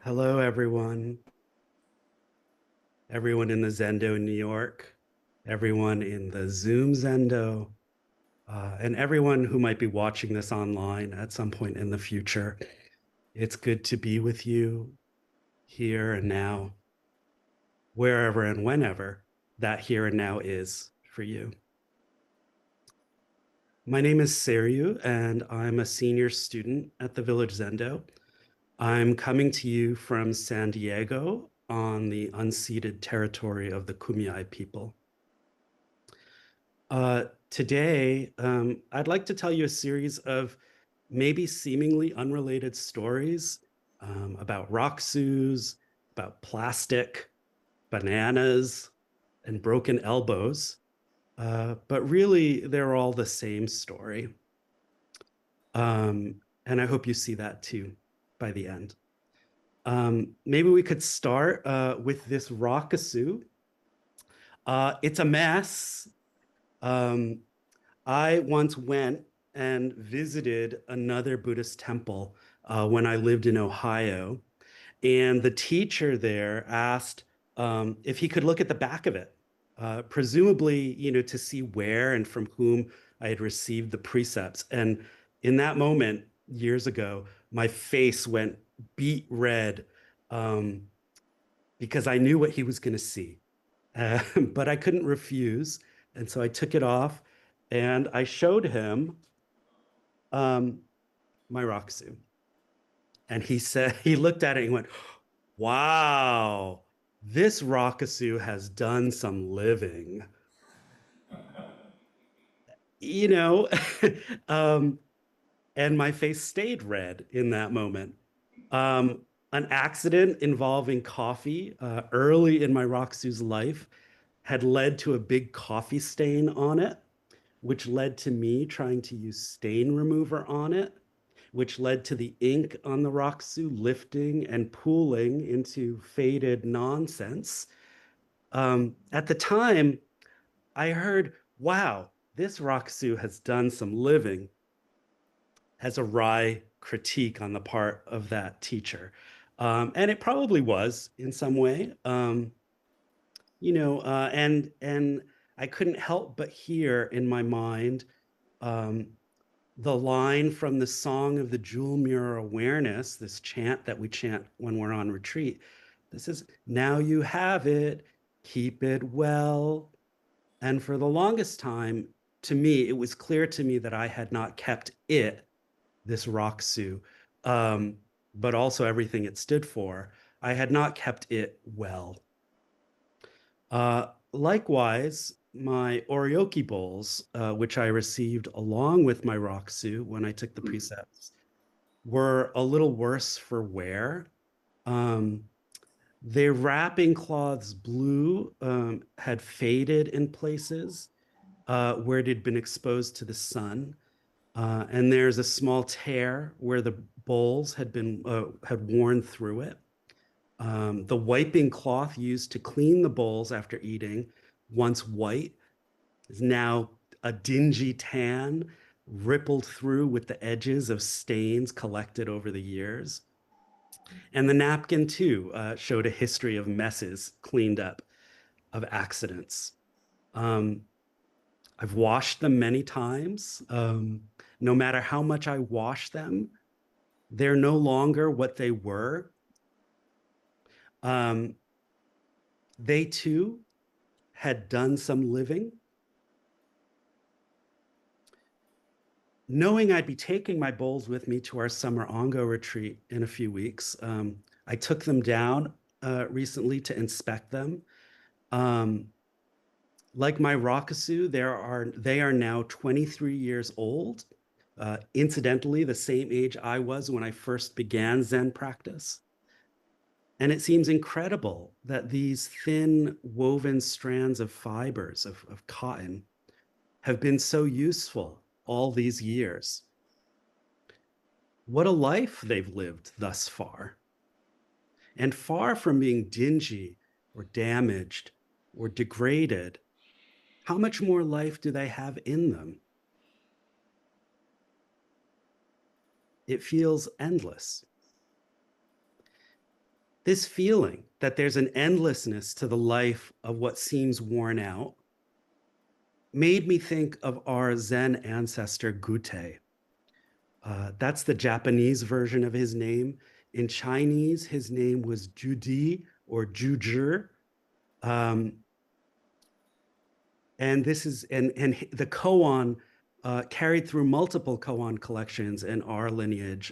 Hello, everyone. Everyone in the Zendo in New York, everyone in the Zoom Zendo, and everyone who might be watching this online at some point in the future. It's good to be with you here and now, wherever and whenever that here and now is for you. My name is Seiryu, and I'm a senior student at the Village Zendo. I'm coming to you from San Diego on the unceded territory of the Kumeyaay people. Today, I'd like to tell you a series of maybe seemingly unrelated stories about Roxus, about plastic, bananas, and broken elbows. But really, they're all the same story. And I hope you see that too by the end. Maybe we could start with this Rokasu. It's a mess. Um, I once went and visited another Buddhist temple when I lived in Ohio, and the teacher there asked if he could look at the back of it, presumably, to see where and from whom I had received the precepts. And in that moment, years ago, my face went beet red um, because I knew what he was going to see. But I couldn't refuse. And so I took it off and I showed him um, my Roxu. And he said, he looked at it and he went, wow, this Rokasu has done some living. You know, um, and my face stayed red in that moment. An accident involving coffee early in my Roxu's life had led to a big coffee stain on it, which led to me trying to use stain remover on it, which led to the ink on the Roxu lifting and pooling into faded nonsense. At the time, I heard, wow, this Roxu has done some living, as a wry critique on the part of that teacher. And it probably was in some way. And I couldn't help but hear in my mind um, the line from the Song of the Jewel Mirror Awareness, this chant that we chant when we're on retreat. This is, now you have it, keep it well. And for the longest time, to me, it was clear to me that I had not kept it, this Roxu, um, but also everything it stood for. I had not kept it well. Likewise, my Oryoki bowls, which I received along with my Roxu when I took the precepts, were a little worse for wear. Um, their wrapping cloths blue had faded in places where it had been exposed to the sun. And there's a small tear where the bowls had worn through it. The wiping cloth used to clean the bowls after eating, once white, is now a dingy tan, rippled through with the edges of stains collected over the years. And the napkin, too, showed a history of messes cleaned up, of accidents. Um, I've washed them many times. No matter how much I wash them, they're no longer what they were. Um, they too had done some living. Knowing I'd be taking my bowls with me to our summer Ongo retreat in a few weeks, I took them down recently to inspect them. Um, like my Rokasu, they are now 23 years old. Incidentally, the same age I was when I first began Zen practice. And it seems incredible that these thin woven strands of fibers of cotton have been so useful all these years. What a life they've lived thus far. And far from being dingy or damaged or degraded, how much more life do they have in them? It feels endless. This feeling that there's an endlessness to the life of what seems worn out made me think of our Zen ancestor Gutei. That's the Japanese version of his name. In Chinese, his name was JuDi or Juzhi. Um, and this is and the koan carried through multiple koan collections in our lineage.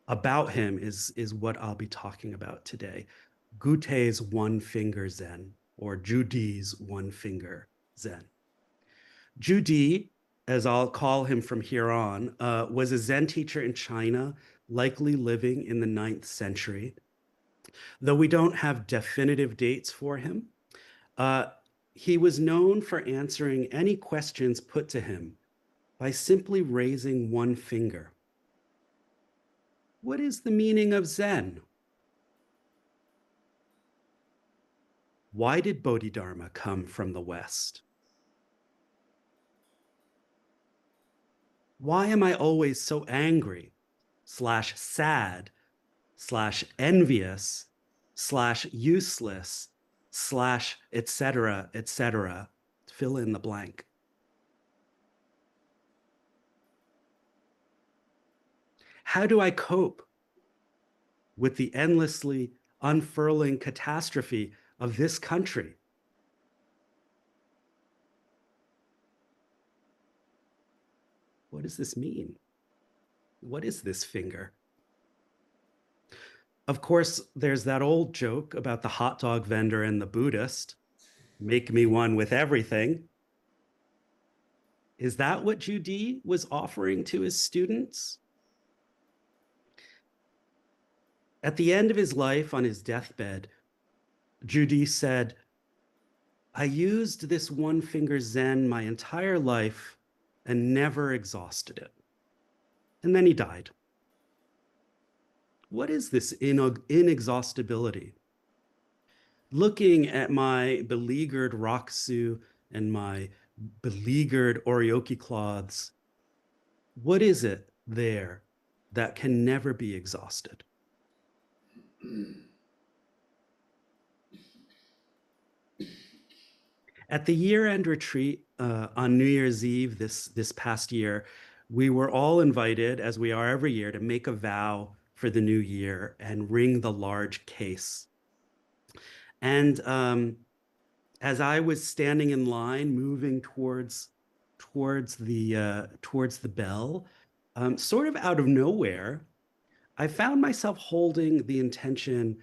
About him is what I'll be talking about today. Gutei's one finger Zen, or JuDi's one finger Zen. JuDi, as I'll call him from here on, was a Zen teacher in China, likely living in the 9th century. Though we don't have definitive dates for him, uh, he was known for answering any questions put to him by simply raising one finger. What is the meaning of Zen? Why did Bodhidharma come from the West? Why am I always so angry slash sad slash envious slash useless slash etc. etc. Fill in the blank. How do I cope with the endlessly unfurling catastrophe of this country? What does this mean? What is this finger? Of course, there's that old joke about the hot dog vendor and the Buddhist. Make me one with everything. Is that what JuDi was offering to his students? At the end of his life, on his deathbed, JuDi said, I used this one finger Zen my entire life and never exhausted it. And then he died. What is this inexhaustibility? Looking at my beleaguered rakusu and my beleaguered oryoki cloths, what is it there that can never be exhausted? At the year-end retreat on New Year's Eve this past year, we were all invited, as we are every year, to make a vow for the new year and ring the large case. And as I was standing in line, moving towards the bell, sort of out of nowhere, I found myself holding the intention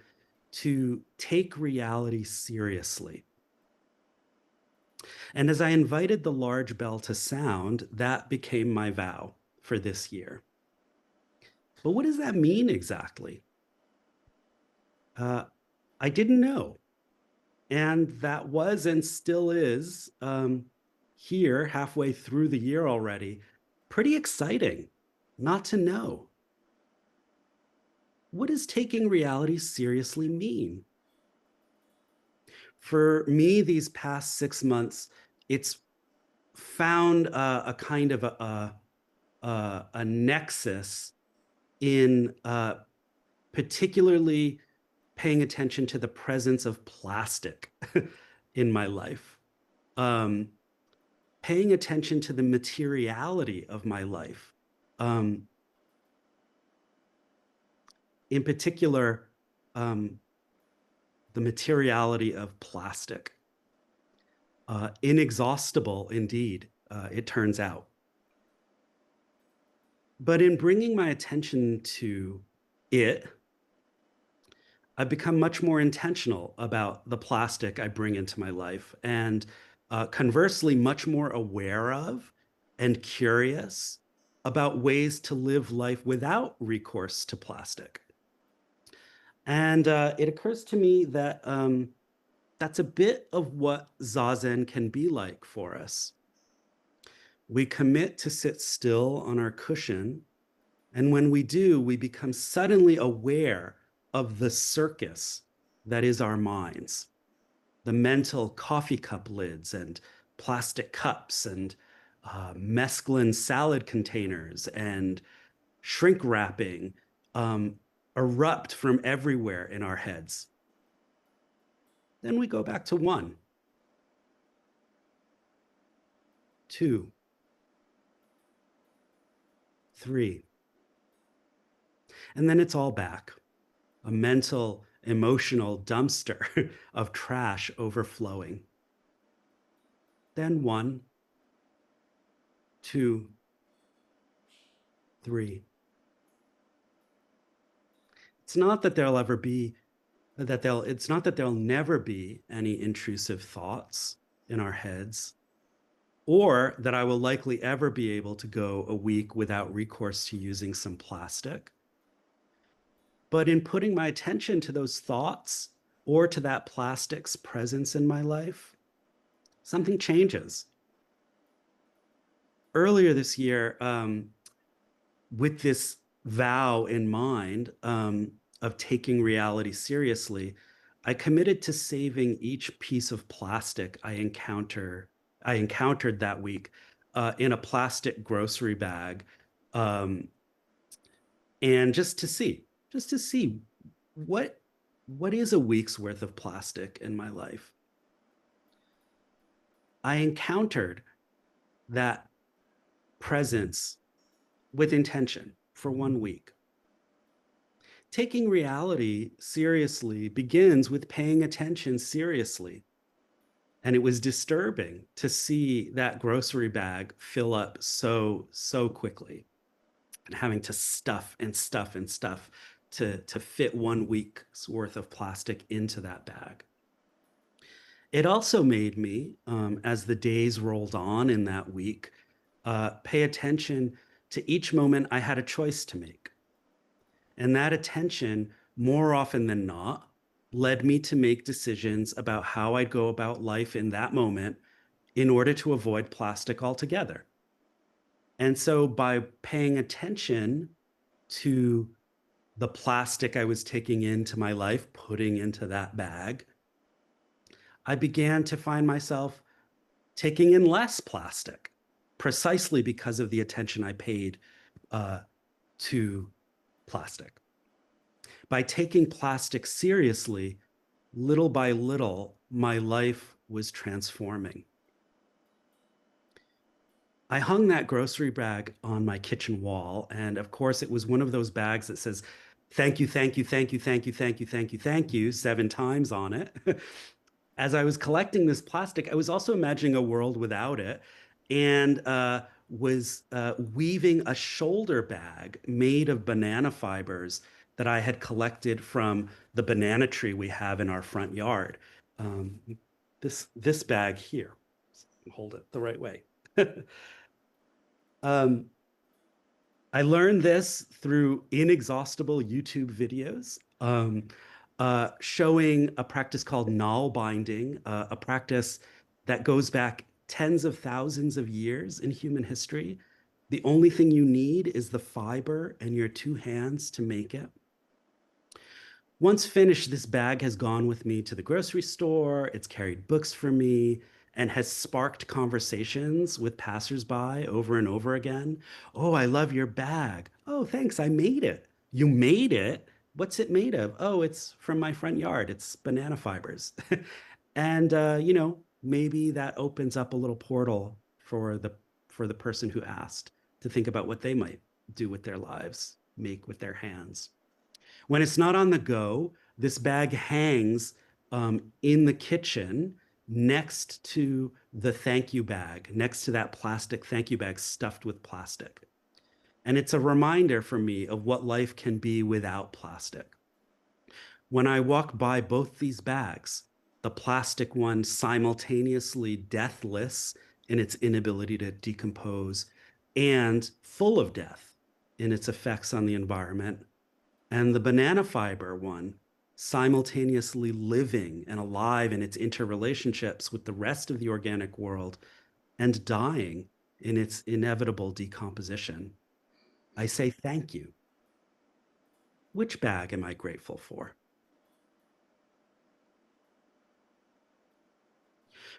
to take reality seriously. And as I invited the large bell to sound, that became my vow for this year. But what does that mean exactly? I didn't know. And that was and still is here halfway through the year already. Pretty exciting not to know. What does taking reality seriously mean? For me, these past 6 months, it's found a kind of a nexus in particularly paying attention to the presence of plastic in my life, paying attention to the materiality of my life. In particular, the materiality of plastic. Inexhaustible, indeed, it turns out. But in bringing my attention to it, I've become much more intentional about the plastic I bring into my life, and conversely, much more aware of and curious about ways to live life without recourse to plastic. And it occurs to me that that's a bit of what zazen can be like for us. We commit to sit still on our cushion, and when we do, we become suddenly aware of the circus that is our minds, the mental coffee cup lids and plastic cups and mescaline salad containers and shrink wrapping, erupt from everywhere in our heads. Then we go back to 1, 2, 3, and then it's all back. A mental, emotional dumpster of trash overflowing. Then 1, 2, 3. It's not that there'll ever be it's not that there'll never be any intrusive thoughts in our heads, or that I will likely ever be able to go a week without recourse to using some plastic. But in putting my attention to those thoughts or to that plastic's presence in my life, something changes. Earlier this year, with this vow in mind of taking reality seriously, I committed to saving each piece of plastic I encountered that week in a plastic grocery bag, um, and just to see what what is a week's worth of plastic in my life. I encountered that presence with intention for 1 week. Taking reality seriously begins with paying attention seriously. And it was disturbing to see that grocery bag fill up so quickly, and having to stuff and stuff and stuff to fit 1 week's worth of plastic into that bag. It also made me, as the days rolled on in that week, pay attention to each moment I had a choice to make. And that attention, more often than not, led me to make decisions about how I'd go about life in that moment in order to avoid plastic altogether. And so by paying attention to the plastic I was taking into my life, putting into that bag, I began to find myself taking in less plastic precisely because of the attention I paid uh, to plastic. By taking plastic seriously, little by little, my life was transforming. I hung that grocery bag on my kitchen wall. And of course, it was one of those bags that says, thank you, thank you, thank you, thank you, thank you, thank you, thank you, 7 times on it. As I was collecting this plastic, I was also imagining a world without it, and was weaving a shoulder bag made of banana fibers that I had collected from the banana tree we have in our front yard. Um, this bag here, hold it the right way. um, I learned this through inexhaustible YouTube videos, showing a practice called nail binding, a practice that goes back tens of thousands of years in human history. The only thing you need is the fiber and your 2 hands to make it. Once finished, this bag has gone with me to the grocery store. It's carried books for me and has sparked conversations with passersby over and over again. Oh, I love your bag. Oh, thanks. I made it. You made it? What's it made of? Oh, it's from my front yard. It's banana fibers. And maybe that opens up a little portal for the person who asked to think about what they might do with their lives, make with their hands. When it's not on the go, this bag hangs in the kitchen next to the thank you bag, next to that plastic thank you bag stuffed with plastic. And it's a reminder for me of what life can be without plastic. When I walk by both these bags, the plastic one simultaneously deathless in its inability to decompose and full of death in its effects on the environment, and the banana fiber one simultaneously living and alive in its interrelationships with the rest of the organic world and dying in its inevitable decomposition. I say thank you. Which bag am I grateful for?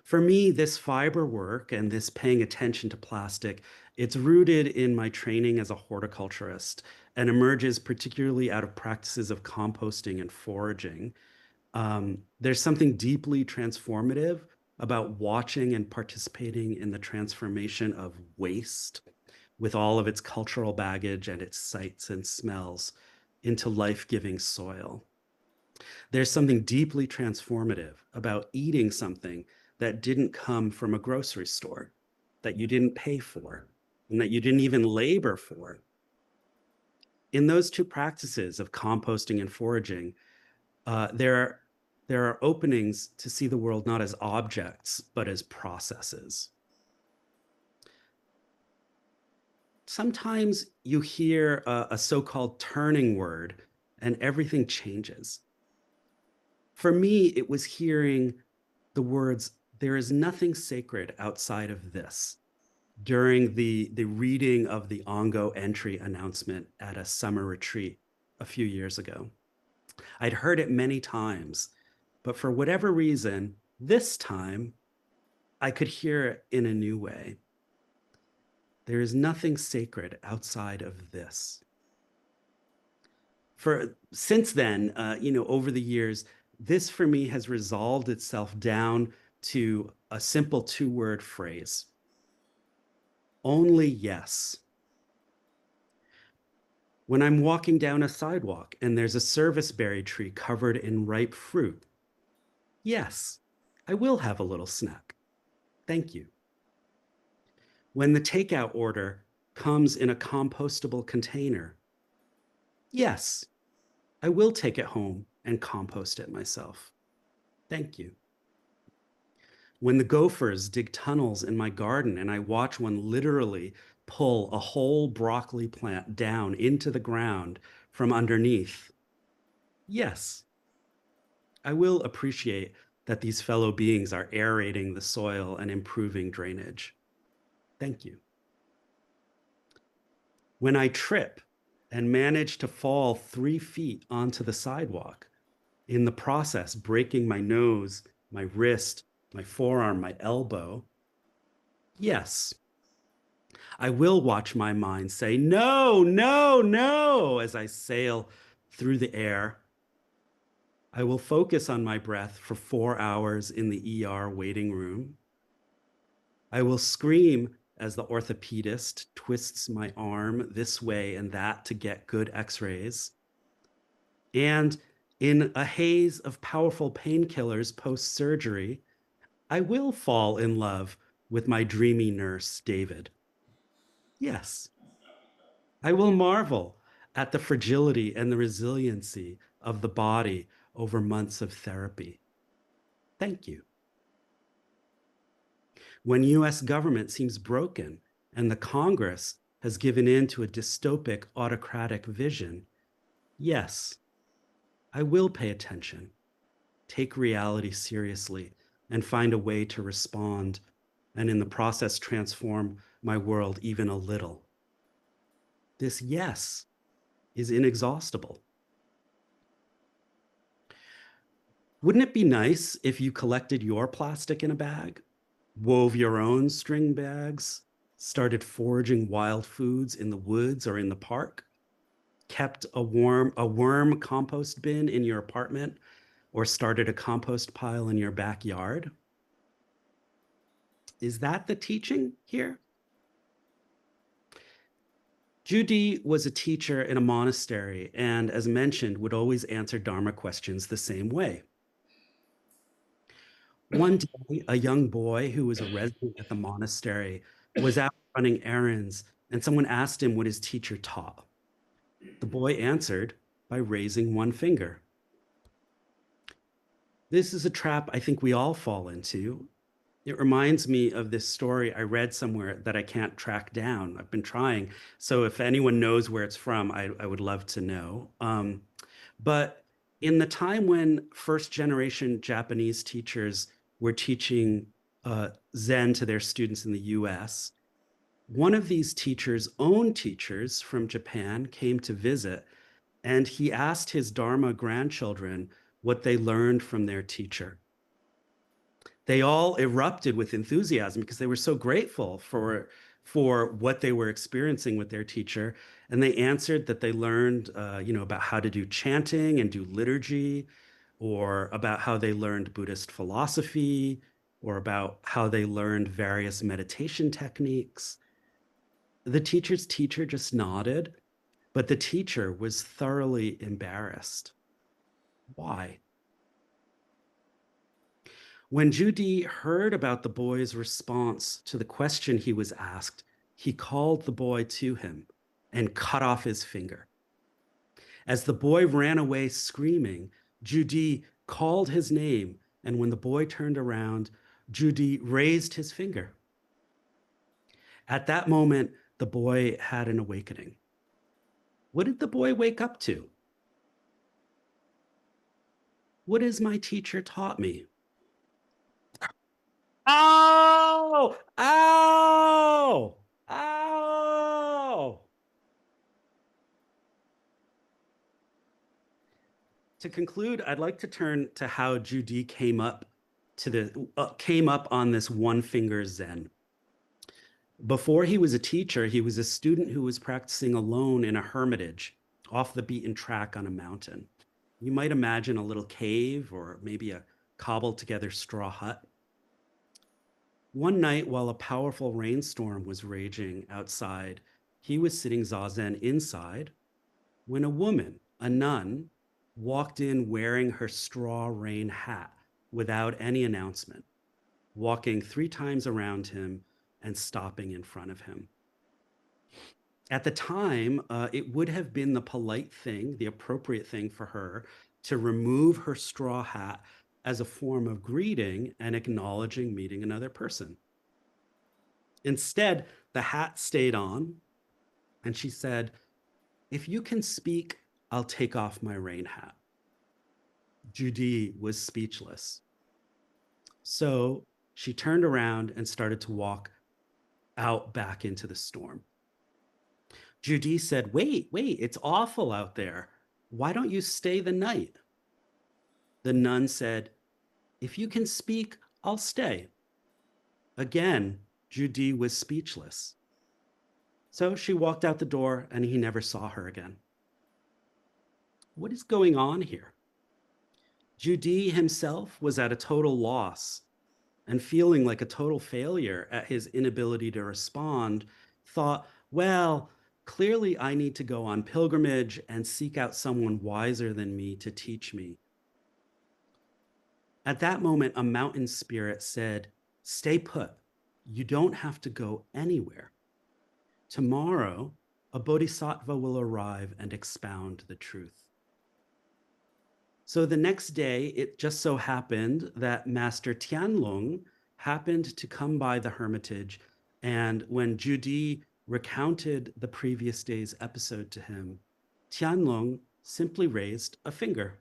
For me, this fiber work and this paying attention to plastic, it's rooted in my training as a horticulturist. and emerges particularly out of practices of composting and foraging. There's something deeply transformative about watching and participating in the transformation of waste with all of its cultural baggage and its sights and smells into life-giving soil. There's something deeply transformative about eating something that didn't come from a grocery store, that you didn't pay for, and that you didn't even labor for. In those two practices of composting and foraging, there are openings to see the world not as objects, but as processes. Sometimes you hear a so-called turning word and everything changes. For me, it was hearing the words, "There is nothing sacred outside of this," during the reading of the Ongo entry announcement at a summer retreat a few years ago. I'd heard it many times, but for whatever reason, this time I could hear it in a new way. There is nothing sacred outside of this. For since then, over the years, this for me has resolved itself down to a simple two-word phrase: only yes. When I'm walking down a sidewalk and there's a serviceberry tree covered in ripe fruit, yes, I will have a little snack. Thank you. When the takeout order comes in a compostable container, yes, I will take it home and compost it myself. Thank you. When the gophers dig tunnels in my garden and I watch one literally pull a whole broccoli plant down into the ground from underneath, yes, I will appreciate that these fellow beings are aerating the soil and improving drainage. Thank you. When I trip and manage to fall 3 feet onto the sidewalk, in the process breaking my nose, my wrist, my forearm, my elbow, yes, I will watch my mind say, no, no, no, as I sail through the air. I will focus on my breath for 4 hours in the ER waiting room. I will scream as the orthopedist twists my arm this way and that to get good x-rays. And in a haze of powerful painkillers post-surgery, I will fall in love with my dreamy nurse, David. Yes, I will marvel at the fragility and the resiliency of the body over months of therapy. Thank you. When US government seems broken and the Congress has given in to a dystopic autocratic vision, yes, I will pay attention, take reality seriously, and find a way to respond, and in the process transform my world even a little. This yes is inexhaustible. Wouldn't it be nice if you collected your plastic in a bag, wove your own string bags, started foraging wild foods in the woods or in the park, kept a worm compost bin in your apartment, or started a compost pile in your backyard? Is that the teaching here? JuDi was a teacher in a monastery and, as mentioned, would always answer Dharma questions the same way. One day, a young boy who was a resident at the monastery was out running errands, and someone asked him what his teacher taught. The boy answered by raising one finger. This is a trap I think we all fall into. It reminds me of this story I read somewhere that I can't track down. I've been trying. So if anyone knows where it's from, I would love to know. But in the time when first generation Japanese teachers were teaching Zen to their students in the US, one of these teachers' own teachers from Japan came to visit, and he asked his Dharma grandchildren what they learned from their teacher. They all erupted with enthusiasm because they were so grateful for what they were experiencing with their teacher. And they answered that they learned, about how to do chanting and do liturgy, or about how they learned Buddhist philosophy, or about how they learned various meditation techniques. The teacher's teacher just nodded, but the teacher was thoroughly embarrassed. Why? When JuDi heard about the boy's response to the question he was asked, he called the boy to him and cut off his finger. As the boy ran away screaming, JuDi called his name, and when the boy turned around, JuDi raised his finger. At that moment, the boy had an awakening. What did the boy wake up to? What has my teacher taught me? Ow! Ow! Ow! To conclude, I'd like to turn to how JuDi came up on this one finger Zen. Before he was a teacher, he was a student who was practicing alone in a hermitage off the beaten track on a mountain. You might imagine a little cave or maybe a cobbled together straw hut. One night, while a powerful rainstorm was raging outside, he was sitting zazen inside when a woman, a nun, walked in wearing her straw rain hat without any announcement, walking 3 times around him and stopping in front of him. At the time, it would have been the polite thing, the appropriate thing for her to remove her straw hat as a form of greeting and acknowledging meeting another person. Instead, the hat stayed on, and she said, "If you can speak, I'll take off my rain hat." JuDi was speechless. So she turned around and started to walk out back into the storm. JuDi said, "Wait, it's awful out there. Why don't you stay the night?" The nun said, "If you can speak, I'll stay." Again, JuDi was speechless. So she walked out the door and he never saw her again. What is going on here? JuDi himself was at a total loss and feeling like a total failure at his inability to respond, thought, well, clearly I need to go on pilgrimage and seek out someone wiser than me to teach me. At that moment, a mountain spirit said, "Stay put. You don't have to go anywhere. Tomorrow, a bodhisattva will arrive and expound the truth." So the next day, it just so happened that Master Tianlong happened to come by the hermitage. And when JuDi recounted the previous day's episode to him, Tianlong simply raised a finger.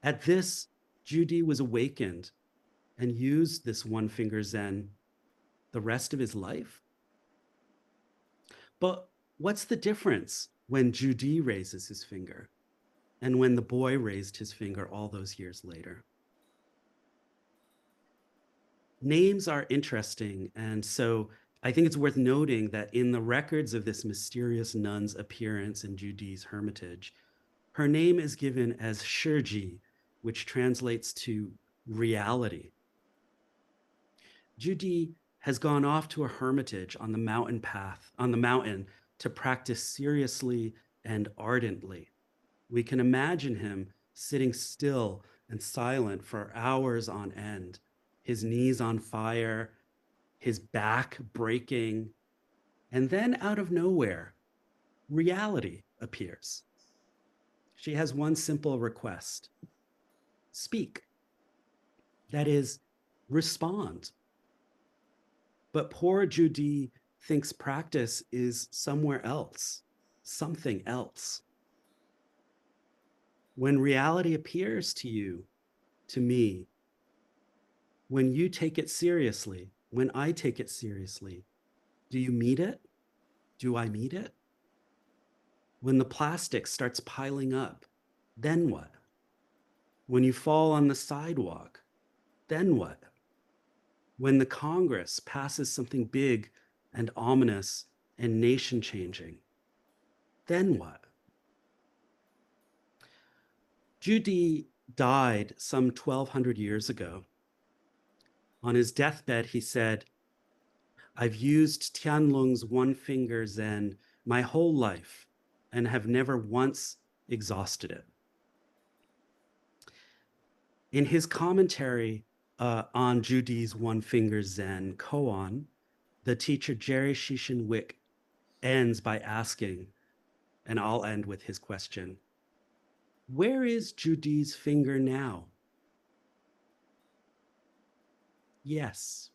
At this, JuDi was awakened and used this one finger Zen the rest of his life. But what's the difference when JuDi raises his finger and when the boy raised his finger all those years later? Names are interesting, and so I think it's worth noting that in the records of this mysterious nun's appearance in JuDi's hermitage, her name is given as Shirji, which translates to reality. JuDi has gone off to a hermitage on the mountain to practice seriously and ardently. We can imagine him sitting still and silent for hours on end, his knees on fire, his back breaking, and then out of nowhere, reality appears. She has one simple request: speak. That is, respond. But poor JuDi thinks practice is somewhere else, something else. When reality appears to you, to me, when you take it seriously, when I take it seriously, do you meet it? Do I meet it? When the plastic starts piling up, then what? When you fall on the sidewalk, then what? When the Congress passes something big and ominous and nation-changing. Then what? JuDi died some 1,200 years ago. On his deathbed, he said, "I've used Tianlong's one finger Zen my whole life and have never once exhausted it." In his commentary on JuDi's one finger Zen koan, the teacher Jerry Shishin Wick ends by asking, and I'll end with his question, where is JuDi's finger now? Yes,